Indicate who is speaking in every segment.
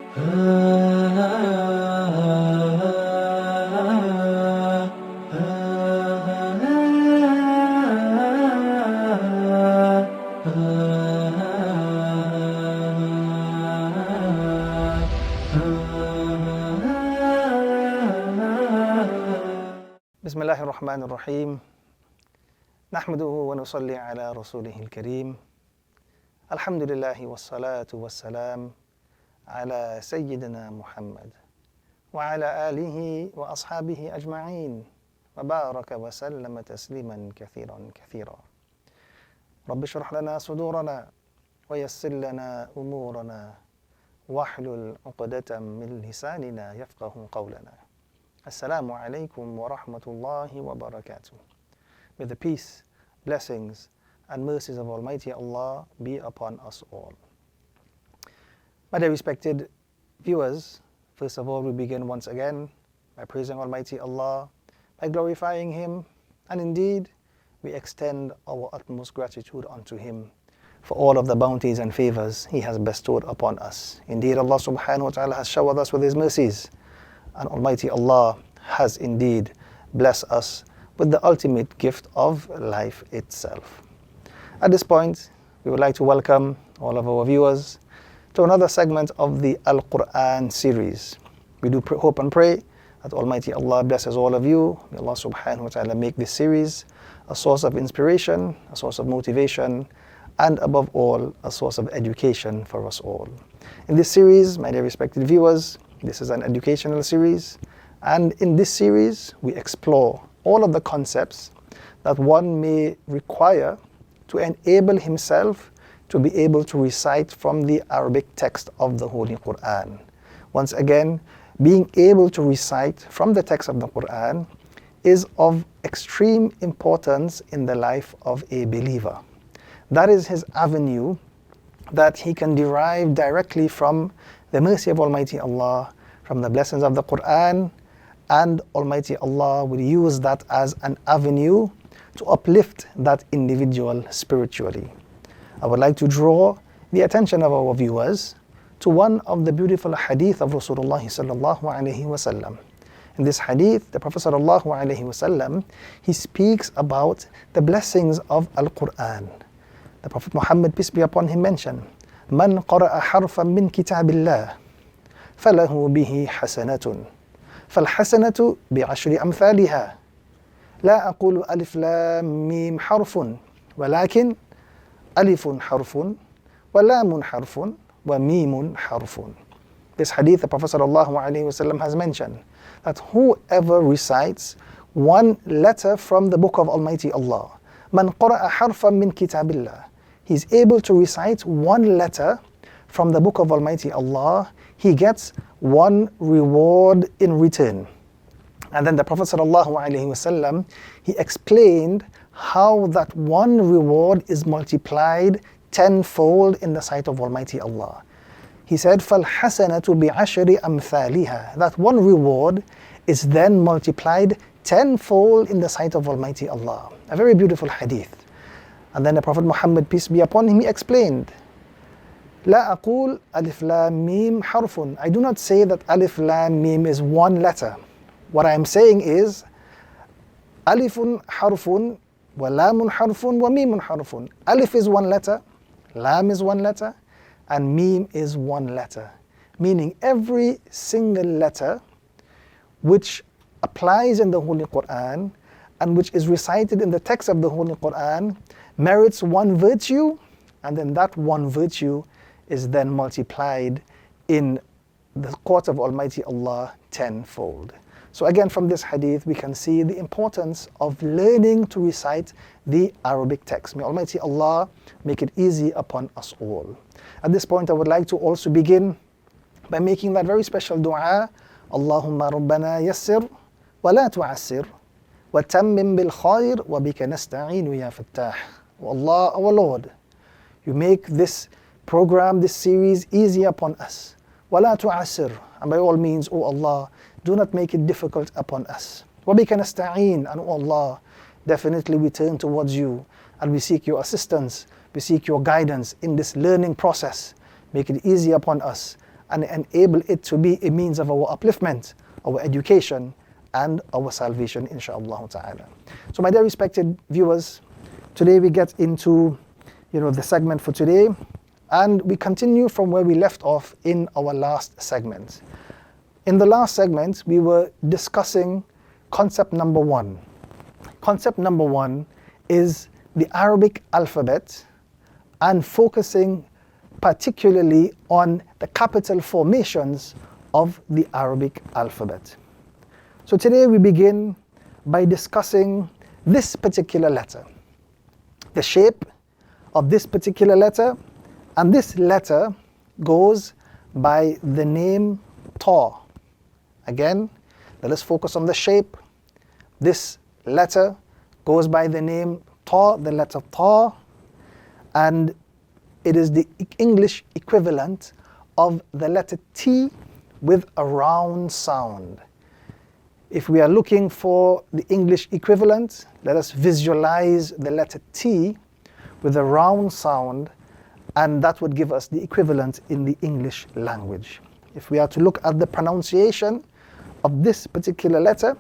Speaker 1: بسم الله الرحمن الرحيم نحمده ونصلي على رسوله الكريم الحمد لله والصلاة والسلام على سيدنا محمد وعلى آله وأصحابه أجمعين وبارك وسلم تسليما كثيرا رب اشرح لنا صدورنا ويسر لنا أمورنا واحلل عقدة من لساننا يفقه قولنا. Assalamu alaikum wa rahmatullahi wa barakatuh. May the peace, blessings, and mercies of Almighty Allah be upon us all. My dear respected viewers, first of all we begin once again by praising Almighty Allah, by glorifying Him, and indeed we extend our utmost gratitude unto Him for all of the bounties and favors He has bestowed upon us. Indeed, Allah subhanahu wa ta'ala has showered us with His mercies, and Almighty Allah has indeed blessed us with the ultimate gift of life itself. At this point, we would like to welcome all of our viewers to another segment of the Al-Quran series. We do hope and pray that Almighty Allah blesses all of you. May Allah subhanahu wa ta'ala make this series a source of inspiration, a source of motivation, and above all, a source of education for us all. In this series, my dear respected viewers, this is an educational series, and in this series we explore all of the concepts that one may require to enable himself to be able to recite from the Arabic text of the Holy Quran. Once again, being able to recite from the text of the Quran is of extreme importance in the life of a believer. That is his avenue that he can derive directly from the mercy of Almighty Allah, from the blessings of the Quran, and Almighty Allah will use that as an avenue to uplift that individual spiritually. I would like to draw the attention of our viewers to one of the beautiful hadith of Rasulullah sallallahu alaihi wasallam. In this hadith, the Prophet sallallahu alaihi wasallam, he speaks about the blessings of Al-Quran. The Prophet Muhammad, peace be upon him, mentioned, "Man qara'a harfan min kitabillah, falahu bihi hasanatun, فالحسنة بعشر أمثالها لا أقول ألف لام ميم حرف ولكن ألف حرف ولام حرف وميم حرف." This hadith, the Prophet ﷺ has mentioned that whoever recites one letter from the book of Almighty Allah, من قرأ حرفا من كتاب الله, he is able to recite one letter from the book of Almighty Allah, he gets one reward in return. And then the Prophet ﷺ, he explained how that one reward is multiplied tenfold in the sight of Almighty Allah. He said, فَالْحَسَنَةُ بِعَشْرِ أَمْثَالِهَا, that one reward is then multiplied tenfold in the sight of Almighty Allah. A very beautiful hadith. And then the Prophet Muhammad, peace be upon him, he explained, لا أقول ألف لام ميم حرف. I do not say that ألف لام ميم is one letter. What I am saying is ألف حرف ولام حرف وميم حرف. Alif is one letter, Lam is one letter, and Mim is one letter. Meaning every single letter which applies in the Holy Quran and which is recited in the text of the Holy Quran merits one virtue, and then that one virtue is then multiplied in the court of Almighty Allah tenfold. So again, from this hadith we can see the importance of learning to recite the Arabic text. May Almighty Allah make it easy upon us all. At this point I would like to also begin by making that very special dua, Allahumma rabbana yassir wa la tu'assir wa tammim bil khair wa bika nasta'inu ya fattah. O Allah, our Lord, you make this program, this series easy upon us. وَلَا تُعَسِّرْ, and by all means, O Allah, do not make it difficult upon us. وَبِكَ نَسْتَعِينَ, and O Allah, definitely we turn towards you and we seek your assistance, we seek your guidance in this learning process. Make it easy upon us and enable it to be a means of our upliftment, our education, and our salvation, inshaAllah ta'ala. So my dear respected viewers, today we get into the segment for today, and we continue from where we left off in our last segment. In the last segment, we were discussing concept number 1. Concept number 1 is the Arabic alphabet, and focusing particularly on the capital formations of the Arabic alphabet. So today we begin by discussing this particular letter, the shape of this particular letter, and this letter goes by the name Ta. Again, let us focus on the shape. This letter goes by the name Ta, the letter Ta, and it is the English equivalent of the letter T with a round sound. If we are looking for the English equivalent, let us visualize the letter T with a round sound, and that would give us the equivalent in the English language. If we are to look at the pronunciation of this particular letter,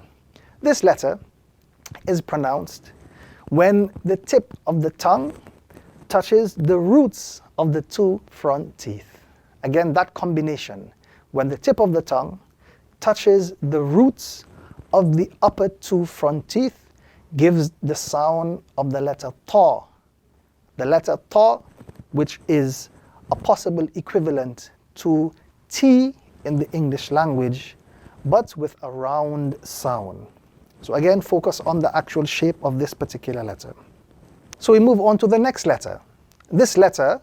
Speaker 1: this letter is pronounced when the tip of the tongue touches the roots of the 2 front teeth. Again, that combination, when the tip of the tongue touches the roots of the upper 2 front teeth, gives the sound of the letter Ta. The letter Ta, which is a possible equivalent to T in the English language, but with a round sound. So again, focus on the actual shape of this particular letter. So we move on to the next letter. This letter,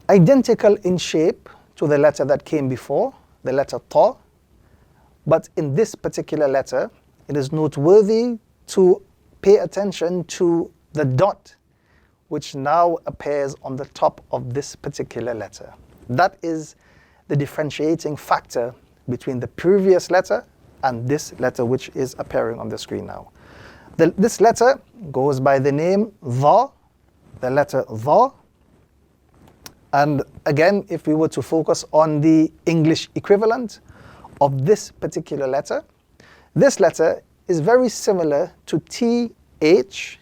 Speaker 1: identical in shape to the letter that came before, the letter Ta, but in this particular letter, it is noteworthy to pay attention to the dot which now appears on the top of this particular letter. That is the differentiating factor between the previous letter and this letter which is appearing on the screen now. This letter goes by the name Dha, the letter Dha. And again, if we were to focus on the English equivalent of this particular letter, this letter is very similar to TH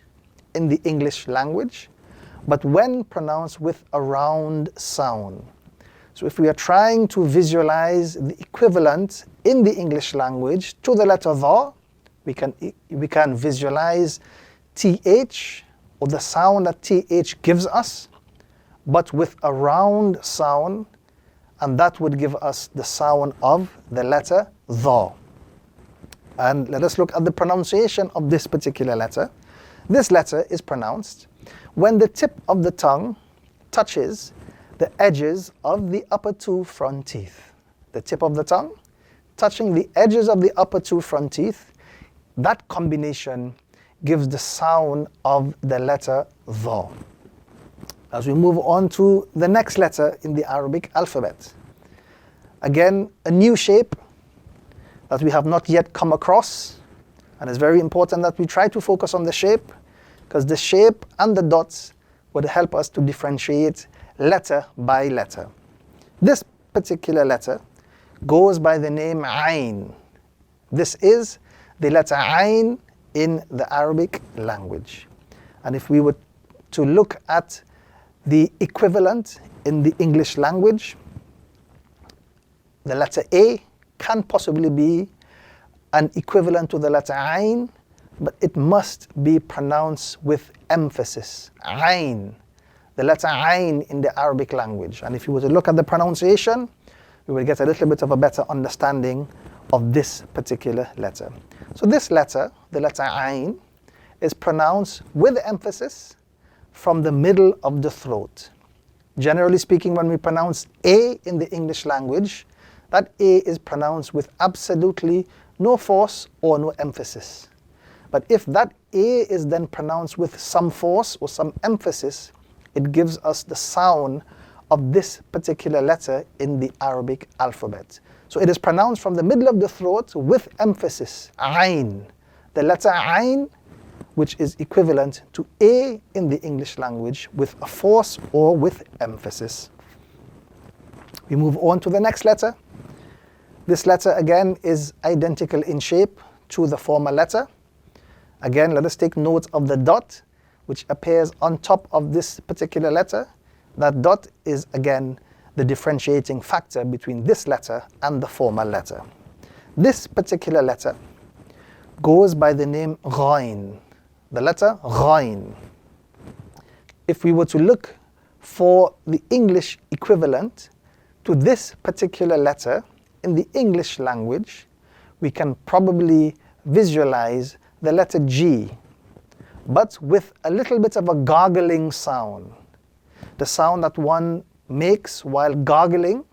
Speaker 1: in the English language, but when pronounced with a round sound. So if we are trying to visualize the equivalent in the English language to the letter Dha, we can visualize TH, or the sound that TH gives us, but with a round sound, and that would give us the sound of the letter Dha. And let us look at the pronunciation of this particular letter. This letter is pronounced when the tip of the tongue touches the edges of the upper 2 front teeth. The tip of the tongue touching the edges of the upper 2 front teeth, that combination gives the sound of the letter Dha. As we move on to the next letter in the Arabic alphabet. Again, a new shape that we have not yet come across, and it's very important that we try to focus on the shape, because the shape and the dots would help us to differentiate letter by letter. This particular letter goes by the name Ain. This is the letter Ain in the Arabic language. And if we were to look at the equivalent in the English language, the letter A can possibly be an equivalent to the letter Ain, but it must be pronounced with emphasis. Ain, the letter Ain in the Arabic language. And if you were to look at the pronunciation, we will get a little bit of a better understanding of this particular letter. So this letter, the letter Ain, is pronounced with emphasis from the middle of the throat. Generally speaking, when we pronounce A in the English language, that A is pronounced with absolutely no force or no emphasis. But if that A is then pronounced with some force or some emphasis, it gives us the sound of this particular letter in the Arabic alphabet. So it is pronounced from the middle of the throat with emphasis, Ain. The letter Ain, which is equivalent to A in the English language with a force or with emphasis. We move on to the next letter. This letter again is identical in shape to the former letter. Again, let us take note of the dot which appears on top of this particular letter. That dot is again the differentiating factor between this letter and the former letter. This particular letter goes by the name ghain, the letter ghain. If we were to look for the English equivalent to this particular letter in the English language, we can probably visualize the letter G, but with a little bit of a gargling sound. The sound that one makes while gargling,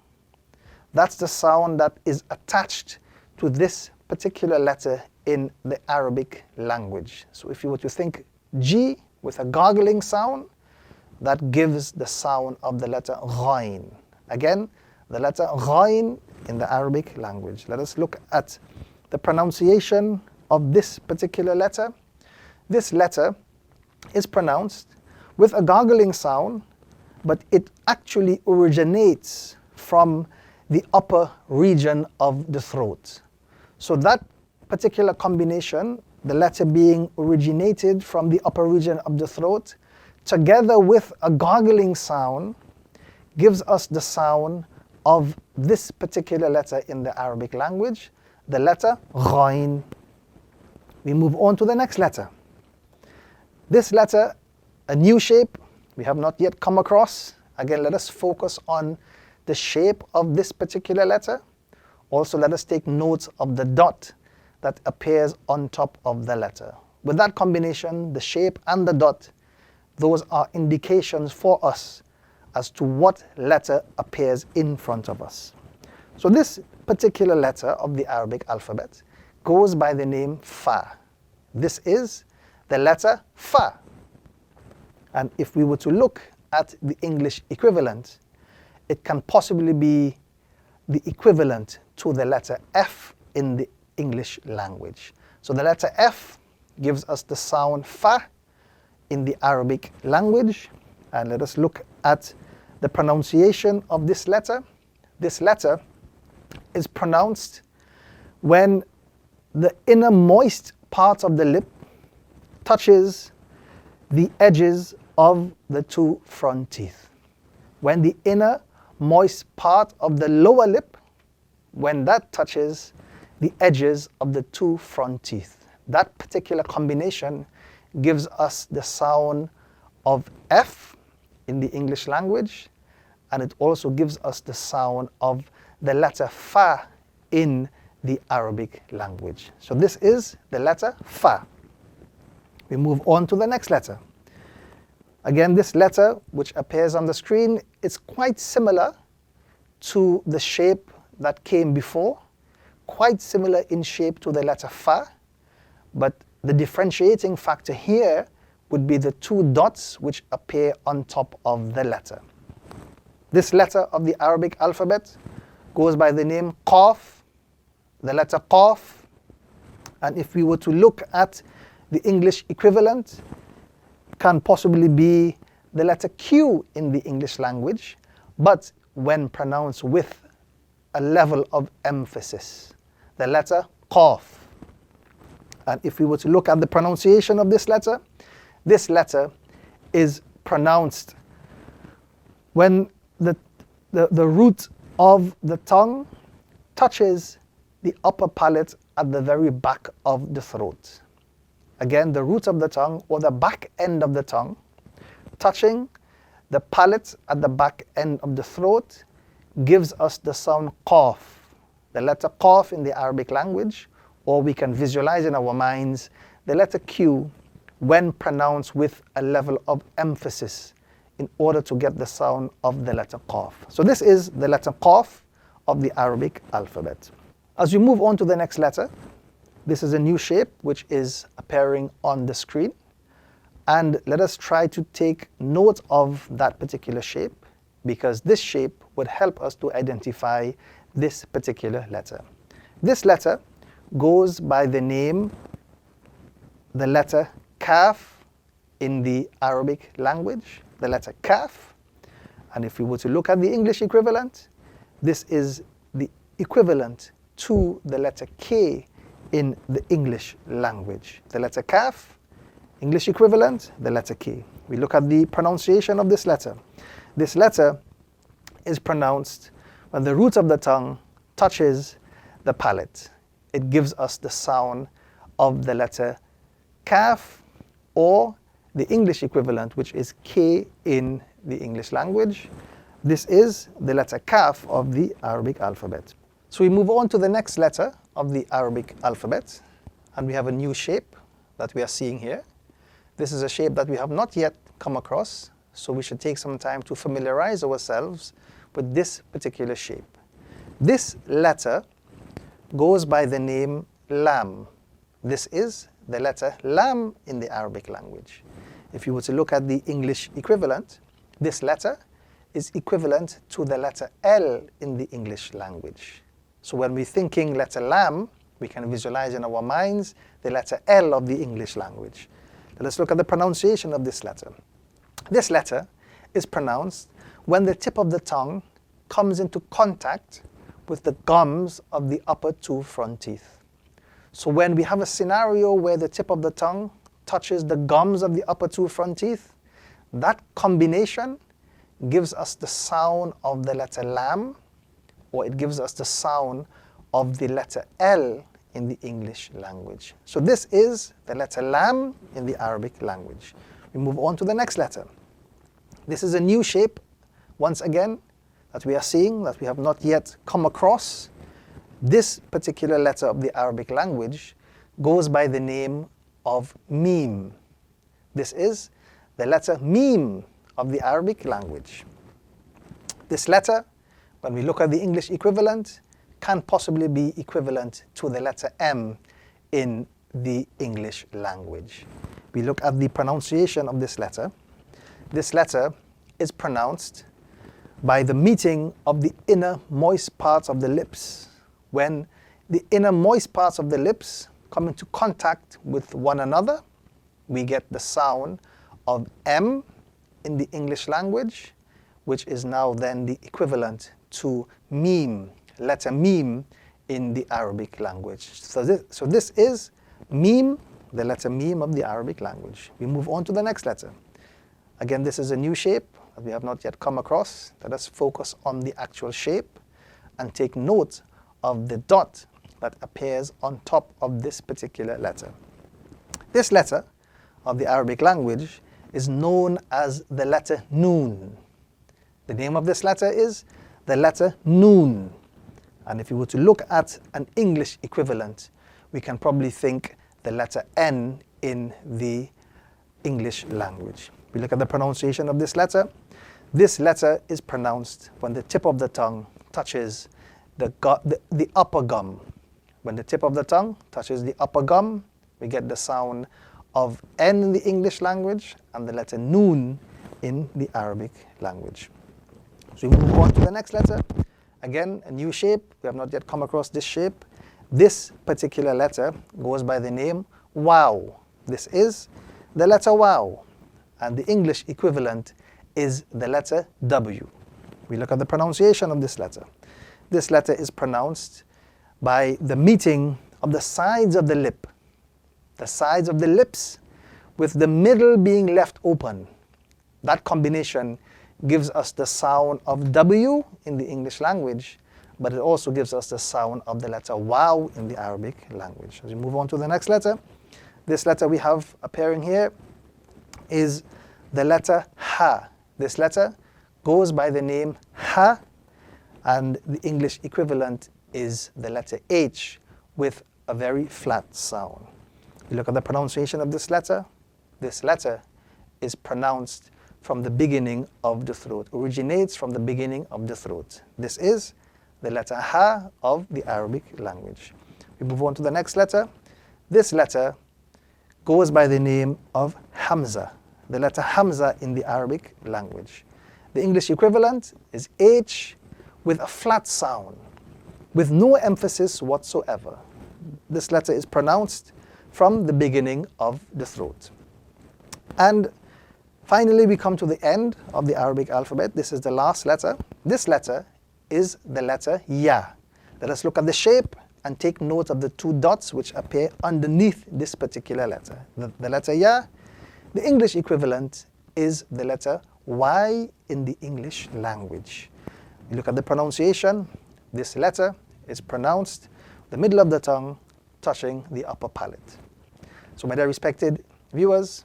Speaker 1: that's the sound that is attached to this particular letter in the Arabic language. So if you were to think G with a gargling sound, that gives the sound of the letter ghain. Again, the letter ghain in the Arabic language. Let us look at the pronunciation of this particular letter. This letter is pronounced with a gargling sound, but it actually originates from the upper region of the throat. So that particular combination, the letter being originated from the upper region of the throat, together with a gargling sound, gives us the sound of this particular letter in the Arabic language, the letter ghain. We move on to the next letter. This letter, a new shape we have not yet come across. Again, let us focus on the shape of this particular letter. Also, let us take note of the dot that appears on top of the letter. With that combination, the shape and the dot, those are indications for us as to what letter appears in front of us. So this particular letter of the Arabic alphabet goes by the name Fa. This is the letter Fa. And if we were to look at the English equivalent, it can possibly be the equivalent to the letter F in the English language. So the letter F gives us the sound Fa in the Arabic language. And let us look at the pronunciation of this letter. This letter is pronounced when the inner moist part of the lip touches the edges of the two front teeth. When the inner moist part of the lower lip, when that touches the edges of the two front teeth. That particular combination gives us the sound of F in the English language, and it also gives us the sound of the letter Fa in the Arabic language. So this is the letter Fa. We move on to the next letter. Again, this letter, which appears on the screen, is quite similar to the shape that came before, quite similar in shape to the letter Fa, but the differentiating factor here would be the two dots which appear on top of the letter. This letter of the Arabic alphabet goes by the name Qaf, the letter Qaf, and if we were to look at the English equivalent, can possibly be the letter Q in the English language, but when pronounced with a level of emphasis, the letter Qaf. And if we were to look at the pronunciation of this letter is pronounced when the root of the tongue touches the upper palate at the very back of the throat. Again, the root of the tongue or the back end of the tongue touching the palate at the back end of the throat gives us the sound Qaf, the letter Qaf in the Arabic language, or we can visualize in our minds the letter Q when pronounced with a level of emphasis in order to get the sound of the letter Qaf. So this is the letter Qaf of the Arabic alphabet. As we move on to the next letter, this is a new shape which is appearing on the screen. And let us try to take note of that particular shape, because this shape would help us to identify this particular letter. This letter goes by the name, the letter Kaf in the Arabic language, the letter Kaf. And if we were to look at the English equivalent, This is the equivalent to the letter K in the English language. The letter Kaf, English equivalent, the letter K. We look at the pronunciation of this letter. This letter is pronounced when the root of the tongue touches the palate. It gives us the sound of the letter Kaf, or the English equivalent, which is K in the English language. This is the letter Kaf of the Arabic alphabet. So we move on to the next letter of the Arabic alphabet, and we have a new shape that we are seeing here. This is a shape that we have not yet come across, so we should take some time to familiarize ourselves with this particular shape. This letter goes by the name Lam. This is the letter Lam in the Arabic language. If you were to look at the English equivalent, this letter is equivalent to the letter L in the English language. So when we're thinking letter Lam, we can visualize in our minds the letter L of the English language. Let us look at the pronunciation of this letter. This letter is pronounced when the tip of the tongue comes into contact with the gums of the upper two front teeth. So when we have a scenario where the tip of the tongue touches the gums of the upper two front teeth, that combination gives us the sound of the letter Lam, or it gives us the sound of the letter L in the English language. So this is the letter Lam in the Arabic language. We move on to the next letter. This is a new shape, once again, that we are seeing, that we have not yet come across. This particular letter of the Arabic language goes by the name of Mim. This is the letter Mim of the Arabic language. This letter, when we look at the English equivalent, can possibly be equivalent to the letter M in the English language. We look at the pronunciation of this letter. This letter is pronounced by the meeting of the inner moist parts of the lips. When the inner moist parts of the lips come into contact with one another, we get the sound of M in the English language, which is now then the equivalent to Mim, letter Mim in the Arabic language. So this is Mim, the letter Mim of the Arabic language. We move on to the next letter. Again, this is a new shape that we have not yet come across. Let us focus on the actual shape and take note of the dot that appears on top of this particular letter. This letter of the Arabic language is known as the letter Noon. The name of this letter is the letter Noon. And if you were to look at an English equivalent, we can probably think the letter N in the English language. We look at the pronunciation of this letter. This letter is pronounced when the tip of the tongue touches the upper gum. When the tip of the tongue touches the upper gum, we get the sound of N in the English language and the letter Noon in the Arabic language. So we move on to the next letter. Again, a new shape. We have not yet come across this shape. This particular letter goes by the name Wow. This is the letter Wow, and the English equivalent is the letter W. We look at the pronunciation of this letter. This letter is pronounced by the meeting of the sides of the lip. The sides of the lips with the middle being left open. That combination gives us the sound of W in the English language, but it also gives us the sound of the letter Wow in the Arabic language. As we move on to the next letter, this letter we have appearing here is the letter Ha. This letter goes by the name Ha, and the English equivalent is the letter H with a very flat sound. You look at the pronunciation of this letter. This letter is pronounced from the beginning of the throat, originates from the beginning of the throat. This is the letter Ha of the Arabic language. We move on to the next letter. This letter goes by the name of Hamza, the letter Hamza in the Arabic language. The English equivalent is H with a flat sound, with no emphasis whatsoever. This letter is pronounced from the beginning of the throat. And finally, we come to the end of the Arabic alphabet. This is the last letter. This letter is the letter Ya. Let us look at the shape and take note of the two dots which appear underneath this particular letter. The letter Ya, the English equivalent is the letter Y in the English language. You look at the pronunciation, this letter is pronounced the middle of the tongue touching the upper palate. So my dear respected viewers,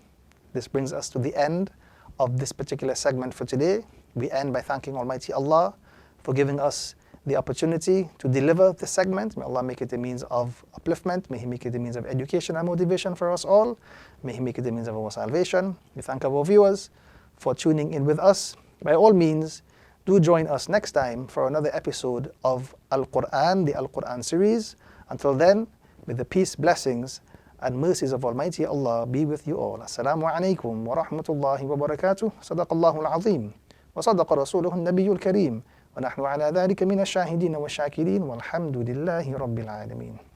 Speaker 1: this brings us to the end of this particular segment for today. We end by thanking Almighty Allah for giving us the opportunity to deliver this segment. May Allah make it a means of upliftment. May He make it a means of education and motivation for us all. May He make it a means of our salvation. We thank our viewers for tuning in with us. By all means, do join us next time for another episode of Al-Quran, the Al-Quran series. Until then, may the peace, blessings, and mercies of Almighty Allah be with you all. Assalamu alaikum wa rahmatullahi wa barakatuh. Sadaqallahu al-azim. Wa sadaqa rasuluhu al-nabiyyu al-kareem. ونحن على ذلك من الشاهدين والشاكرين والحمد لله رب العالمين.